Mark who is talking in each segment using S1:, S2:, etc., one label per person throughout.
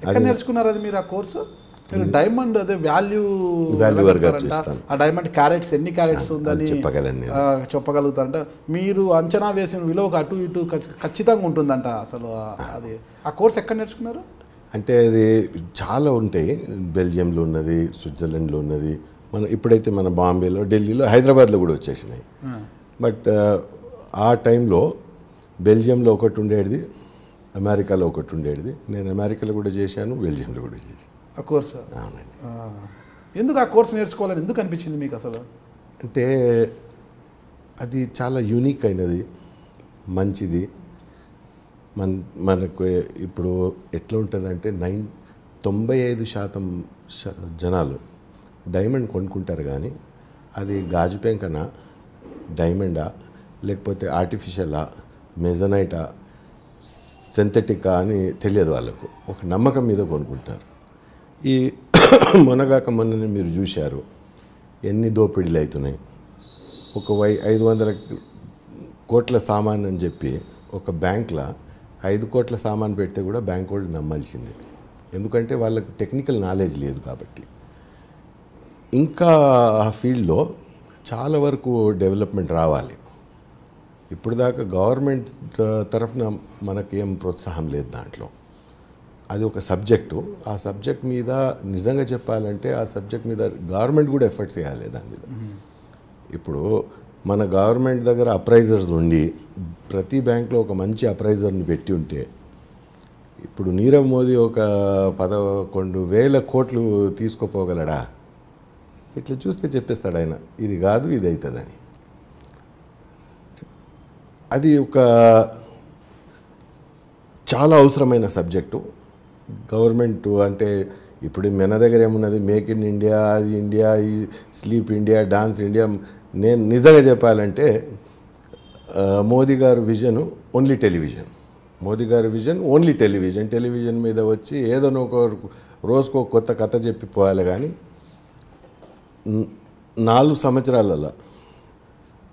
S1: ఎక్కడ నేర్చుకున్నారు అది మీరు ఆ కోర్సు? మీరు డైమండ్ అదే వాల్యూ ఆ డైమండ్ క్యారెట్స్ ఎన్ని క్యారెట్స్ ఉందని చెప్పగలుగుతారంట. మీరు అంచనా వేసిన విలువ ఒక అటు ఇటు ఖచ్చితంగా ఉంటుందంట. అసలు అది ఆ కోర్స్ ఎక్కడ నేర్చుకున్నారు?
S2: అంటే అది చాలా ఉంటాయి. బెల్జియంలో ఉన్నది, స్విట్జర్లాండ్లో ఉన్నది, ఇప్పుడైతే మన బాంబేలో, ఢిల్లీలో, హైదరాబాద్లో కూడా వచ్చేసినాయి. బట్ ఆ టైంలో బెల్జియంలో ఒకటి ఉండేది, అమెరికాలో ఒకటి ఉండేది. నేను అమెరికాలో కూడా చేశాను, బెల్జియంలో కూడా చేశాను
S1: ఆ కోర్సు.
S2: అవునండి.
S1: ఎందుకు ఆ కోర్సు నేర్చుకోవాలని ఎందుకు అనిపించింది మీకు అసలు?
S2: అంటే అది చాలా యూనిక్ అయినది, మంచిది. మనకు ఇప్పుడు ఎట్లా ఉంటుందంటే 95% జనాలు డైమండ్ కొనుక్కుంటారు, కానీ అది గాజు పెంకనా, డైమండా, లేకపోతే ఆర్టిఫిషియలా, మెజనైటా, సింథటికా అని తెలియదు వాళ్ళకు. ఒక నమ్మకం మీద కొనుక్కుంటారు. ఈ మొన్ననే మీరు చూశారు ఎన్ని దోపిడీలు అవుతున్నాయి. ఒక 500 కోట్ల సామాన్ అని చెప్పి ఒక బ్యాంక్లో 5 కోట్ల సామాన్ పెడితే కూడా బ్యాంక్ వాళ్ళు నమ్మాల్సిందే, ఎందుకంటే వాళ్ళకు టెక్నికల్ నాలెడ్జ్ లేదు కాబట్టి. ఇంకా ఆ ఫీల్డ్లో చాలా వరకు డెవలప్మెంట్ రావాలి. ఇప్పుడు దాకా గవర్నమెంట్ తరఫున మనకేం ప్రోత్సాహం లేదు దాంట్లో. అది ఒక సబ్జెక్టు. ఆ సబ్జెక్ట్ మీద నిజంగా చెప్పాలంటే ఆ సబ్జెక్ట్ మీద గవర్నమెంట్ కూడా ఎఫర్ట్స్ చేయాలి దాని మీద. ఇప్పుడు మన గవర్నమెంట్ దగ్గర అప్రైజర్స్ ఉండి ప్రతి బ్యాంక్లో ఒక మంచి అప్రైజర్ని పెట్టి ఉంటే, ఇప్పుడు నీరవ్ మోదీ ఒక 11,000 కోట్లు తీసుకుపోగలడా? ఇట్లా చూస్తే చెప్పేస్తాడు ఆయన, ఇది కాదు ఇది అవుతుందని. అది ఒక చాలా అవసరమైన సబ్జెక్టు. గవర్నమెంట్ అంటే ఇప్పుడు మన దగ్గర ఏమున్నది, మేక్ ఇన్ ఇండియా, అది ఇండియా, ఈ స్లీప్ ఇండియా, డాన్స్ ఇండియా. నేను నిజంగా చెప్పాలంటే మోదీ గారు విజన్ ఓన్లీ టెలివిజన్. మోదీ గారి విజన్ ఓన్లీ టెలివిజన్. టెలివిజన్ మీద వచ్చి ఏదైనా ఒక రోజుకో కొత్త కథ చెప్పిపోవాలి. కానీ 4 సంవత్సరాలలో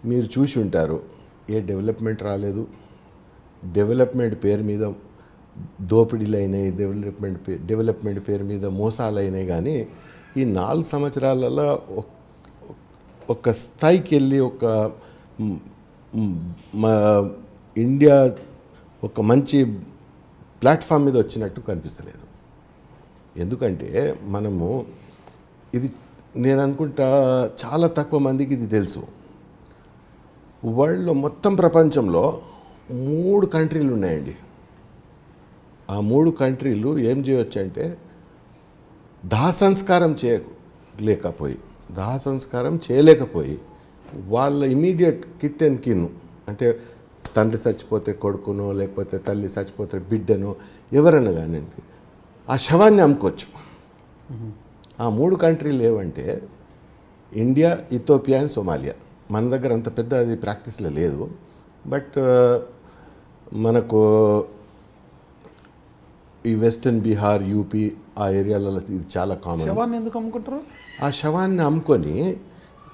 S2: మీరు చూసి ఉంటారు, ఏ డెవలప్మెంట్ రాలేదు. డెవలప్మెంట్ పేరు మీద దోపిడీలు అయినాయి, డెవలప్మెంట్ పేరు మీద మోసాలు అయినాయి. కానీ ఈ 4 సంవత్సరాలలో ఒక స్థాయికి వెళ్ళి ఒక ఇండియా ఒక మంచి ప్లాట్ఫామ్ మీద వచ్చినట్టు కనిపిస్తలేదు. ఎందుకంటే మనము ఇది, నేను అనుకుంటా చాలా తక్కువ మందికి ఇది తెలుసు. వరల్డ్లో మొత్తం ప్రపంచంలో 3 కంట్రీలు ఉన్నాయండి. ఆ 3 కంట్రీలు ఏం చేయవచ్చు అంటే దాహ సంస్కారం చేయలేకపోయి వాళ్ళ ఇమీడియట్ కిట్ అండ్ కిన్, అంటే తండ్రి చచ్చిపోతే కొడుకునో, లేకపోతే తల్లి చచ్చిపోతే బిడ్డనో, ఎవరైనా కానీ ఆ శవాన్ని అమ్ముకోవచ్చు. ఆ 3 కంట్రీలు ఏవంటే ఇండియా, ఇథియోపియా అండ్ సోమాలియా. మన దగ్గర అంత పెద్ద అది ప్రాక్టీస్లో లేదు. బట్ మనకు ఈ వెస్టర్న్ బీహార్, యూపీ ఆ ఏరియాలలో ఇది చాలా కామన్.
S1: శవాన్ని ఎందుకు అమ్ముకుంటారు?
S2: ఆ శవాన్ని అమ్ముకొని,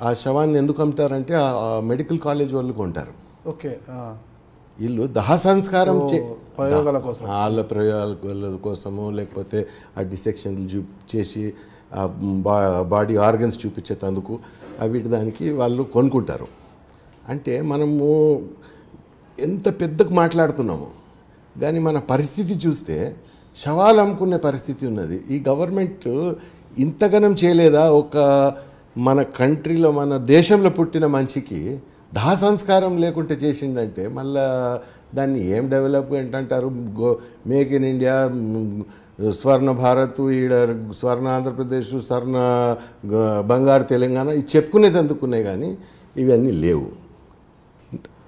S2: ఆ శవాన్ని ఎందుకు అమ్ముతారంటే ఆ మెడికల్ కాలేజ్ వాళ్ళు కొంటారు.
S1: ఓకే,
S2: వీళ్ళు దహ సంస్కారం
S1: ప్రయోగాల కోసం,
S2: వాళ్ళ ప్రయోగాల కోసము, లేకపోతే ఆ డిసెక్షన్లు చేసి ఆ బాడీ ఆర్గన్స్ చూపించేందుకు వీటి దానికి వాళ్ళు కొనుక్కుంటారు. అంటే మనము ఎంత పెద్దకు మాట్లాడుతున్నాము, కానీ మన పరిస్థితి చూస్తే శవాలు అమ్ముకునే పరిస్థితి ఉన్నది. ఈ గవర్నమెంట్ ఇంతగనం చేయలేదా? ఒక మన కంట్రీలో, మన దేశంలో పుట్టిన మనిషికి దాహ సంస్కారం లేకుంటే చేసిందంటే మళ్ళా దాన్ని ఏం డెవలప్మెంట్ అంటారు? మేక్ ఇన్ ఇండియా, స్వర్ణ భారత్, ఈడ స్వర్ణ ఆంధ్రప్రదేశ్, స్వర్ణ బంగారు తెలంగాణ, ఇవి చెప్పుకునేది అందుకున్నాయి. కానీ ఇవన్నీ లేవు.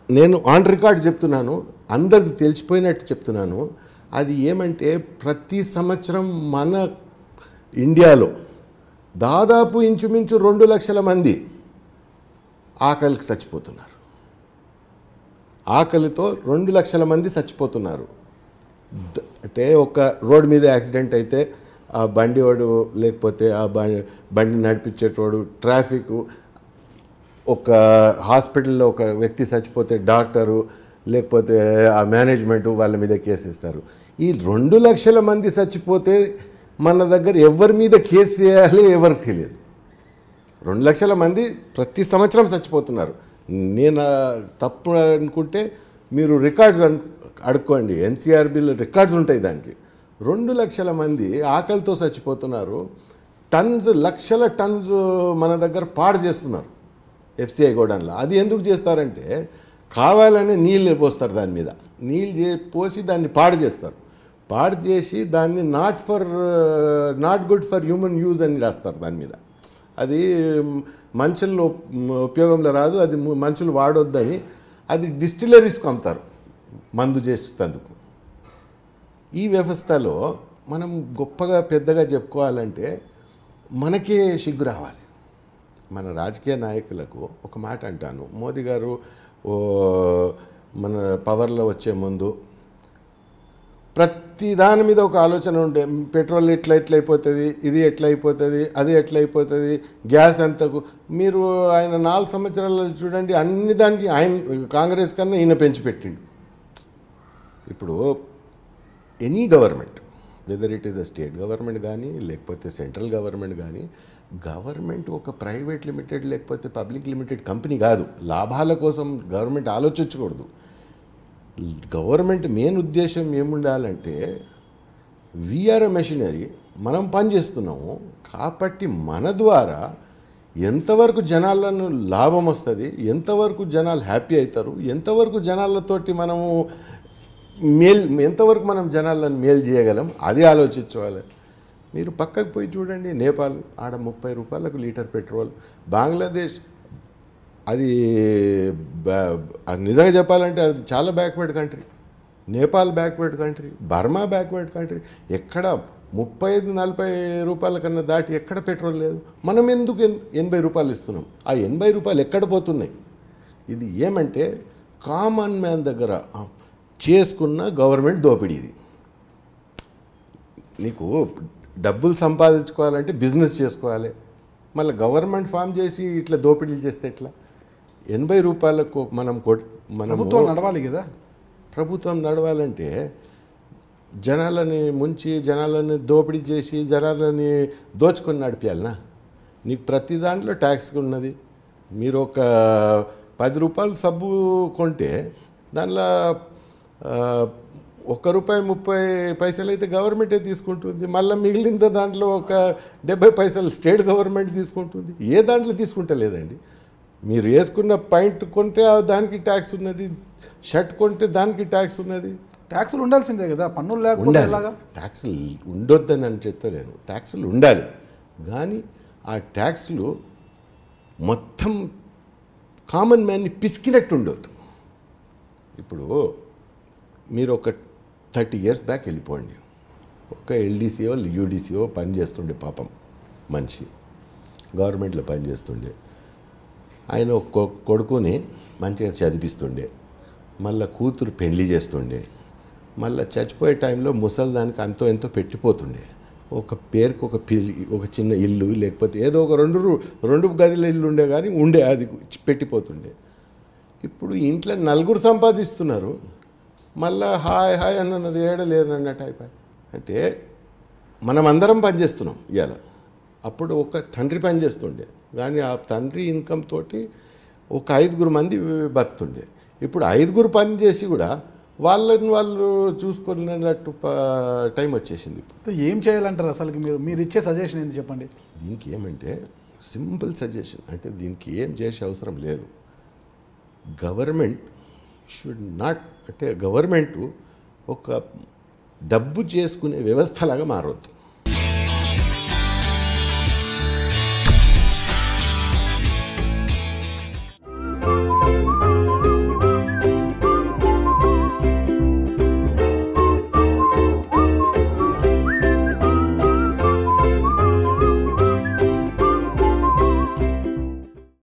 S2: నేను ఆన్ రికార్డ్ చెప్తున్నాను, అందరికి తెలిసిపోయినట్టు చెప్తున్నాను. అది ఏమంటే ప్రతి సంవత్సరం మన ఇండియాలో దాదాపు ఇంచుమించు 2 లక్షల మంది ఆకలికి చచ్చిపోతున్నారు. ఆకలితో 2 లక్షల మంది చచ్చిపోతున్నారు. అంటే ఒక రోడ్డు మీద యాక్సిడెంట్ అయితే ఆ బండి వాడు, లేకపోతే ఆ బండి నడిపించేటోడు, ట్రాఫిక్, ఒక హాస్పిటల్లో ఒక వ్యక్తి చచ్చిపోతే డాక్టరు, లేకపోతే ఆ మేనేజ్మెంటు వాళ్ళ మీద కేసు ఇస్తారు. ఈ 2 లక్షల మంది చచ్చిపోతే మన దగ్గర ఎవరి మీద కేసు చేయాలి ఎవరికి తెలియదు. 2 లక్షల మంది ప్రతి సంవత్సరం చచ్చిపోతున్నారు. నేను తప్పు అనుకుంటే మీరు రికార్డ్స్ అడుక్కోండి, ఎన్సీఆర్బీలో రికార్డ్స్ ఉంటాయి దానికి. 2 లక్షల మంది ఆకలితో చచ్చిపోతున్నారు. లక్షల టన్స్ మన దగ్గర పాడు చేస్తున్నారు ఎఫ్సిఐ గోడౌన్లో. అది ఎందుకు చేస్తారంటే కావాలని నీళ్ళు పోస్తారు, దాని మీద నీళ్ళు పోసి దాన్ని పాడు చేస్తారు. పాడు చేసి దాన్ని not good for human use అని రాస్తారు దాని మీద. అది మనుషుల్లో ఉపయోగంలో రాదు, అది మనుషులు వాడొద్దని అది డిస్టిలరీస్కి అమ్ముతారు మందు చేసేందుకు. ఈ వ్యవస్థలో మనం గొప్పగా పెద్దగా చెప్పుకోవాలంటే మనకే సిగ్గు రావాలి. మన రాజకీయ నాయకులకు ఒక మాట అంటాను, మోదీ గారు మన పవర్లో వచ్చే ముందు ప్రతి దాని మీద ఒక ఆలోచన ఉండే, పెట్రోల్ ఎట్లయిపోతుంది, ఇది ఎట్లయిపోతుంది, అది ఎట్లయిపోతుంది, గ్యాస్ ఎంతకు. మీరు ఆయన 4 సంవత్సరాలు చూడండి, అన్ని దానికి ఆయన కాంగ్రెస్ కన్నా ఈయన పెంచి పెట్టిండు. ఇప్పుడు any government, whether it is a state government కానీ లేకపోతే సెంట్రల్ గవర్నమెంట్ కానీ, గవర్నమెంట్ ఒక ప్రైవేట్ లిమిటెడ్ లేకపోతే పబ్లిక్ లిమిటెడ్ కంపెనీ కాదు. లాభాల కోసం గవర్నమెంట్ ఆలోచించకూడదు. గవర్నమెంట్ మెయిన్ ఉద్దేశం ఏముండాలంటే వీఆర్ ఎ మెషినరీ, మనం పనిచేస్తున్నాము కాబట్టి మన ద్వారా ఎంతవరకు జనాలను లాభం వస్తుంది, ఎంతవరకు జనాలు హ్యాపీ అవుతారు, ఎంతవరకు జనాలతోటి మనము ఎంతవరకు మనం జనాలను మేలు చేయగలం, అది ఆలోచించాలి. మీరు పక్కకు పోయి చూడండి, నేపాల్ ఆడ 30 రూపాయలకు లీటర్ పెట్రోల్. బంగ్లాదేశ్ అది నిజంగా చెప్పాలంటే అది చాలా backward country. Nepal backward country, Burma backward country. ఎక్కడ 35-40 రూపాయల కన్నా దాటి ఎక్కడ పెట్రోల్ లేదు. మనం ఎందుకు 80 రూపాయలు ఇస్తున్నాం? ఆ 80 రూపాయలు ఎక్కడ పోతున్నాయి? ఇది ఏమంటే కామన్ మ్యాన్ దగ్గర చేసుకున్న గవర్నమెంట్ దోపిడీ. ఇది నీకు డబ్బులు సంపాదించుకోవాలంటే బిజినెస్ చేసుకోవాలి, మళ్ళీ గవర్నమెంట్ ఫామ్ చేసి ఇట్లా దోపిడీలు చేస్తే ఎట్లా? 80 రూపాయలకు మనం
S1: ప్రభుత్వం నడవాలి కదా.
S2: ప్రభుత్వం నడవాలంటే జనాలని ముంచి, జనాలని దోపిడీ చేసి, జనాలని దోచుకొని నడిపించాలనా? నీకు ప్రతి దాంట్లో ట్యాక్స్ ఉన్నది. మీరు ఒక 10 రూపాయలు సబ్బు కొంటే దానిలో ₹1.30 అయితే గవర్నమెంటే తీసుకుంటుంది. మళ్ళీ మిగిలిన దాంట్లో ఒక 70 పైసలు స్టేట్ గవర్నమెంట్ తీసుకుంటుంది. ఏ దాంట్లో తీసుకుంటా లేదండి. మీరు వేసుకున్న పాయింట్ కొంటే దానికి ట్యాక్స్ ఉన్నది, షర్ట్ కొంటే దానికి ట్యాక్స్ ఉన్నది.
S1: ట్యాక్సులు ఉండాల్సిందే కదా, పన్నులు లేకుండా ఎలాగా?
S2: ట్యాక్సులు ఉండొద్దని అని చెప్తలేను, ట్యాక్సులు ఉండాలి. కానీ ఆ ట్యాక్సులు మొత్తం కామన్ మ్యాన్ని పిసికినట్టు ఉండొద్దు. ఇప్పుడు మీరు ఒక 30 years బ్యాక్ వెళ్ళిపోండి, ఒక ఎల్డీసీఓ యూడీసీఓ పని చేస్తుండే, పాపం మంచి గవర్నమెంట్లో పని చేస్తుండే. ఆయన ఒక కొడుకుని మంచిగా చదివిస్తుండే, మళ్ళీ కూతురు పెళ్లి చేస్తుండే, మళ్ళీ చచ్చిపోయే టైంలో ముసలిదానికి అంతో ఎంతో పెట్టిపోతుండే. ఒక పేరుకు ఒక చిన్న ఇల్లు లేకపోతే ఏదో ఒక 2 గదుల ఇల్లు ఉండే కానీ అది పెట్టిపోతుండే. ఇప్పుడు ఇంట్లో 4 సంపాదిస్తున్నారు, మళ్ళీ హాయ్ అన్నది ఏడలేదన్నట్టు అయిపోయి. అంటే మనం అందరం పనిచేస్తున్నాం ఇవాళ. అప్పుడు ఒక తండ్రి పని చేస్తుండే, కానీ ఆ తండ్రి ఇన్కమ్ తోటి ఒక 5 మంది బతుండే. ఇప్పుడు 5 పని చేసి కూడా వాళ్ళని వాళ్ళు చూసుకున్నట్టు టైం వచ్చేసింది.
S1: ఏం చేయాలంటారు అసలు? మీరు ఇచ్చే సజెషన్ ఏంటి చెప్పండి.
S2: దీనికి ఏమంటే సింపుల్ సజెషన్, అంటే దీనికి ఏం చేసే అవసరం లేదు. గవర్నమెంట్ షుడ్ నాట్, అంటే గవర్నమెంట్ ఒక డబ్బు చేసుకునే వ్యవస్థలాగా మారవద్దు.